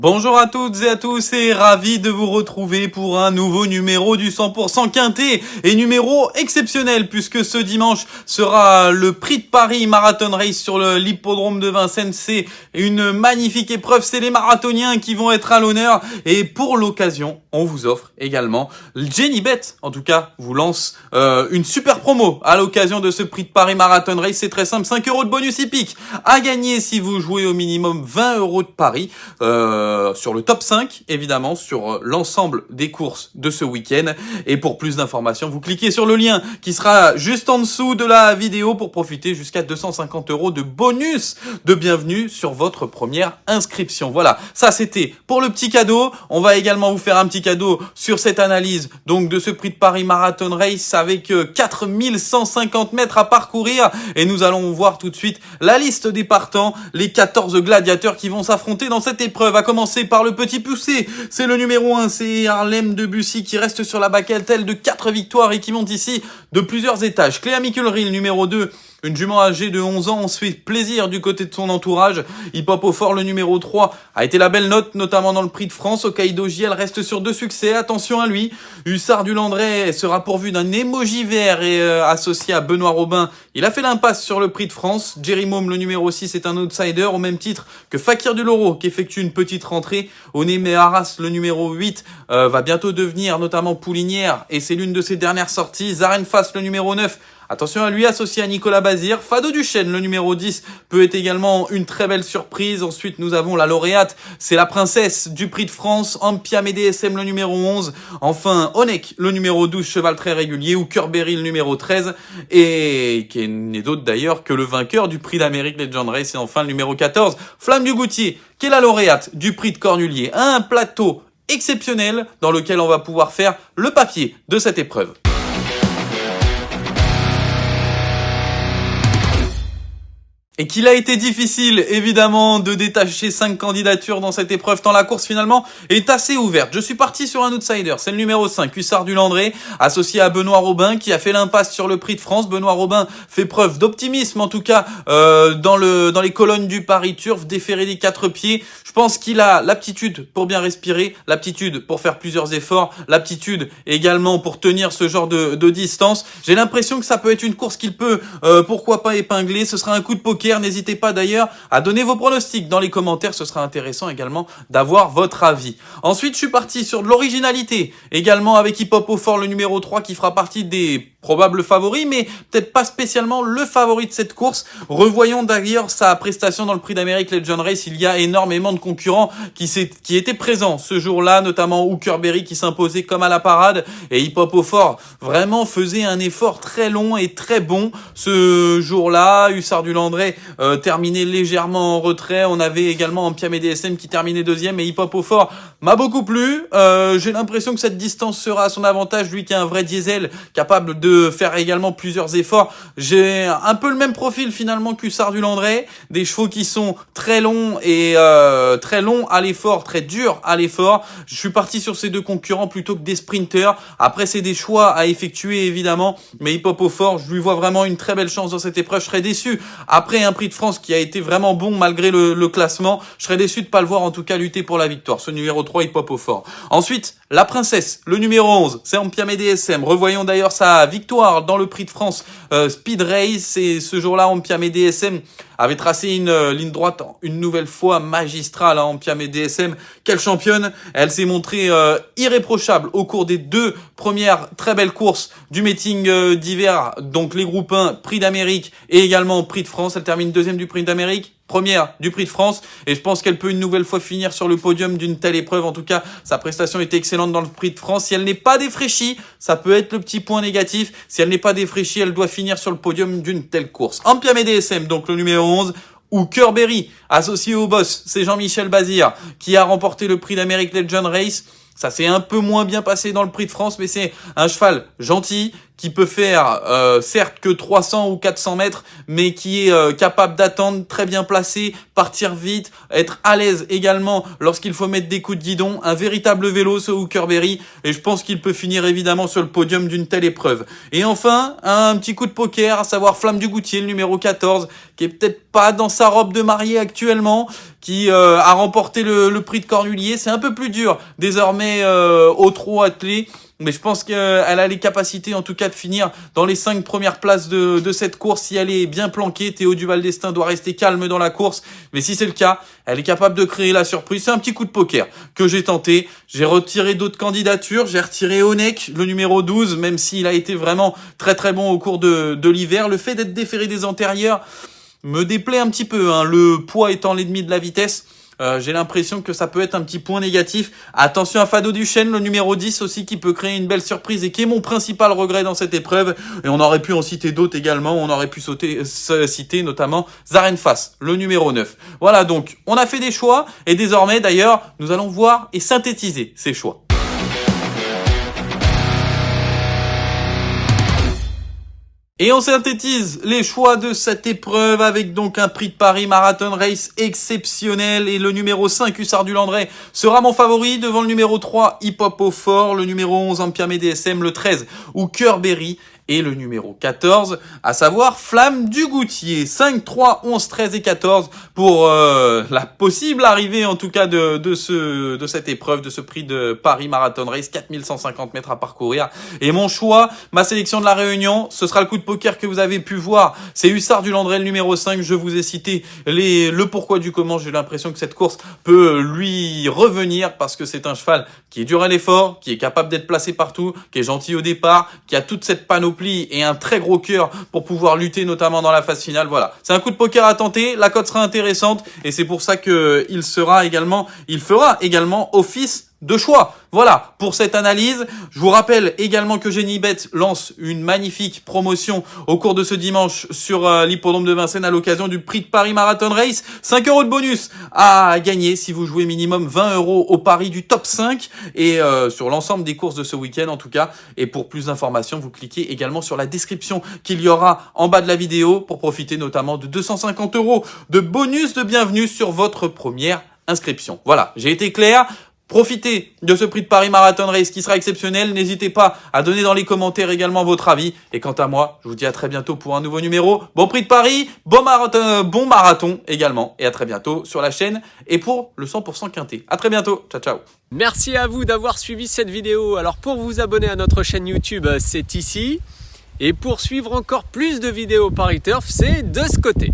Bonjour à toutes et à tous et ravi de vous retrouver pour un nouveau numéro du 100% Quintet et numéro exceptionnel puisque ce dimanche sera le Prix de Paris Marathon Race sur l'hippodrome de Vincennes. C'est une magnifique épreuve, c'est les marathoniens qui vont être à l'honneur et pour l'occasion, on vous offre également Genibet, en tout cas, vous lance une super promo à l'occasion de ce Prix de Paris Marathon Race. C'est très simple, 5 € de bonus hippique à gagner si vous jouez au minimum 20 € de paris. Sur le top 5, évidemment, sur l'ensemble des courses de ce week-end. Et pour plus d'informations, vous cliquez sur le lien qui sera juste en dessous de la vidéo pour profiter jusqu'à 250 € de bonus de bienvenue sur votre première inscription. Voilà, ça c'était pour le petit cadeau. On va également vous faire un petit cadeau sur cette analyse donc de ce Prix de Paris Marathon Race avec 4150 mètres à parcourir. Et nous allons voir tout de suite la liste des partants, les 14 gladiateurs qui vont s'affronter dans cette épreuve. À commencer par le petit poussé, c'est le numéro 1, c'est Harlem Debussy qui reste sur la bagatelle de 4 victoires et qui monte ici de plusieurs étages. Cléa Mickelry, le numéro 2, une jument âgée de 11 ans, on se fait plaisir du côté de son entourage. Hip Hop au fort, le numéro 3, a été la belle note, notamment dans le Prix de France. Hokkaido JL reste sur 2 succès, attention à lui. Hussard du Landré sera pourvu d'un emoji vert et associé à Benoît Robin. Il a fait l'impasse sur le Prix de France. Jerry Môme, le numéro 6, est un outsider, au même titre que Fakir du Loro, qui effectue une petite rentrée. Onémé Arras, le numéro 8, va bientôt devenir notamment poulinière, et c'est l'une de ses dernières sorties. Zarenfas, le numéro 9, attention à lui, associé à Nicolas Bazir. Fado Duchesne, le numéro 10, peut être également une très belle surprise. Ensuite, nous avons la lauréate, c'est la princesse du Prix de France, Ampia DSM, le numéro 11. Enfin, Onek, le numéro 12, cheval très régulier, ou Curberry, le numéro 13, et qui n'est d'autre d'ailleurs que le vainqueur du Prix d'Amérique Legend Race. Et enfin, le numéro 14, Flamme du Goutier, qui est la lauréate du Prix de Cornulier. Un plateau exceptionnel dans lequel on va pouvoir faire le papier de cette épreuve. Et qu'il a été difficile, évidemment, de détacher 5 candidatures dans cette épreuve, tant la course, finalement, est assez ouverte. Je suis parti sur un outsider, c'est le numéro 5, Hussard du Landré, associé à Benoît Robin, qui a fait l'impasse sur le Prix de France. Benoît Robin fait preuve d'optimisme, en tout cas, dans les colonnes du Paris Turf, déféré des 4 pieds. Je pense qu'il a l'aptitude pour bien respirer, l'aptitude pour faire plusieurs efforts, l'aptitude également pour tenir ce genre de distance. J'ai l'impression que ça peut être une course qu'il peut, pourquoi pas, épingler. Ce sera un coup de poker. N'hésitez pas d'ailleurs à donner vos pronostics dans les commentaires, ce sera intéressant également d'avoir votre avis. Ensuite, je suis parti sur de l'originalité, également avec Hip Hop au fort, le numéro 3, qui fera partie des probables favoris, mais peut-être pas spécialement le favori de cette course. Revoyons d'ailleurs sa prestation dans le Prix d'Amérique Legend Race. Il y a énormément de concurrents qui étaient présents ce jour-là, notamment Hooker Berry qui s'imposait comme à la parade, et Hip Hop au fort vraiment faisait un effort très long et très bon ce jour-là. Hussard du Landré terminait légèrement en retrait. On avait également Ampia DSM qui terminait deuxième, et Hip Hop au fort m'a beaucoup plu. J'ai l'impression que cette distance sera à son avantage, lui qui est un vrai diesel, capable de faire également plusieurs efforts. J'ai un peu le même profil finalement qu'Hussard du Landré, des chevaux qui sont très longs et très longs à l'effort, très durs à l'effort. Je suis parti sur ces 2 concurrents plutôt que des sprinters. Après, c'est des choix à effectuer évidemment, mais Hip Hop au fort, je lui vois vraiment une très belle chance dans cette épreuve. Je serais déçu après un Prix de France qui a été vraiment bon malgré le classement. Je serais déçu de pas le voir en tout cas lutter pour la victoire. Ce numéro 3, Hip Hop au fort. Ensuite, la princesse, le numéro 11, c'est Ampia DSM. Revoyons d'ailleurs sa victoire dans le Prix de France Speed Race, et ce jour-là, Ampia DSM avait tracé une ligne droite une nouvelle fois magistrale. Ampia DSM, quelle championne! Elle s'est montrée irréprochable au cours des 2 premières très belles courses du meeting d'hiver, donc les groupes 1, Prix d'Amérique et également Prix de France. Elle termine 2e du Prix d'Amérique, première du Prix de France, et je pense qu'elle peut une nouvelle fois finir sur le podium d'une telle épreuve. En tout cas, sa prestation était excellente dans le Prix de France. Si elle n'est pas défraîchie, ça peut être le petit point négatif. Si elle n'est pas défraîchie, elle doit finir sur le podium d'une telle course. Ampia DSM, donc le numéro 11, ou Curberry, associé au boss, c'est Jean-Michel Bazir, qui a remporté le Prix d'Amérique Legend Race. Ça s'est un peu moins bien passé dans le Prix de France, mais c'est un cheval gentil qui peut faire certes que 300 ou 400 mètres, mais qui est capable d'attendre, très bien placé, partir vite, être à l'aise également lorsqu'il faut mettre des coups de guidon. Un véritable vélo ce Hooker Berry, et je pense qu'il peut finir évidemment sur le podium d'une telle épreuve. Et enfin, un petit coup de poker, à savoir Flamme du Goutier, le numéro 14, qui est peut-être pas dans sa robe de mariée actuellement, qui a remporté le prix de Cornulier. C'est un peu plus dur désormais au trot attelé, mais je pense qu'elle a les capacités en tout cas de finir dans les 5 premières places de cette course si elle est bien planquée. Théo Duval d'Estaing doit rester calme dans la course, mais si c'est le cas, elle est capable de créer la surprise. C'est un petit coup de poker que j'ai tenté. J'ai retiré d'autres candidatures. J'ai retiré Onek, le numéro 12, même s'il a été vraiment très très bon au cours de l'hiver. Le fait d'être déféré des antérieurs me déplaît un petit peu, hein. Le poids étant l'ennemi de la vitesse, j'ai l'impression que ça peut être un petit point négatif. Attention à Fado Duchesne, le numéro 10 aussi, qui peut créer une belle surprise et qui est mon principal regret dans cette épreuve. Et on aurait pu en citer d'autres également. On aurait pu citer notamment Zarenfass, le numéro 9. Voilà, donc on a fait des choix et désormais d'ailleurs nous allons voir et synthétiser ces choix. Et on synthétise les choix de cette épreuve avec donc un prix de Paris Marathon Race exceptionnel. Et le numéro 5, Hussard du Landré, sera mon favori devant le numéro 3, Hip Hop au Fort, le numéro 11, Ampiamé DSM, le 13, Hooker Berry, et le numéro 14, à savoir Flamme du Goutier. 5, 3, 11, 13 et 14 pour la possible arrivée en tout cas de cette épreuve, de ce prix de Paris Marathon Race, 4150 mètres à parcourir. Et mon choix, ma sélection de la Réunion, ce sera le coup de poker que vous avez pu voir. C'est Hussard du Landré, le numéro 5. Je vous ai cité le pourquoi du comment. J'ai l'impression que cette course peut lui revenir parce que c'est un cheval qui est dur à l'effort, qui est capable d'être placé partout, qui est gentil au départ, qui a toute cette panoplie et un très gros cœur pour pouvoir lutter notamment dans la phase finale. Voilà, c'est un coup de poker à tenter, la cote sera intéressante et c'est pour ça que il fera également office de choix. Voilà pour cette analyse. Je vous rappelle également que Genibet lance une magnifique promotion au cours de ce dimanche sur l'hippodrome de Vincennes à l'occasion du prix de Paris Marathon Race. 5 € de bonus à gagner si vous jouez minimum 20 € au pari du top 5 et sur l'ensemble des courses de ce week-end en tout cas. Et pour plus d'informations, vous cliquez également sur la description qu'il y aura en bas de la vidéo pour profiter notamment de 250 € de bonus de bienvenue sur votre première inscription. Voilà, j'ai été clair. Profitez de ce prix de Paris Marathon Race qui sera exceptionnel. N'hésitez pas à donner dans les commentaires également votre avis. Et quant à moi, je vous dis à très bientôt pour un nouveau numéro. Bon prix de Paris, bon marathon également. Et à très bientôt sur la chaîne et pour le 100% quinté. À très bientôt. Ciao, ciao. Merci à vous d'avoir suivi cette vidéo. Alors pour vous abonner à notre chaîne YouTube, c'est ici. Et pour suivre encore plus de vidéos Paris Turf, c'est de ce côté.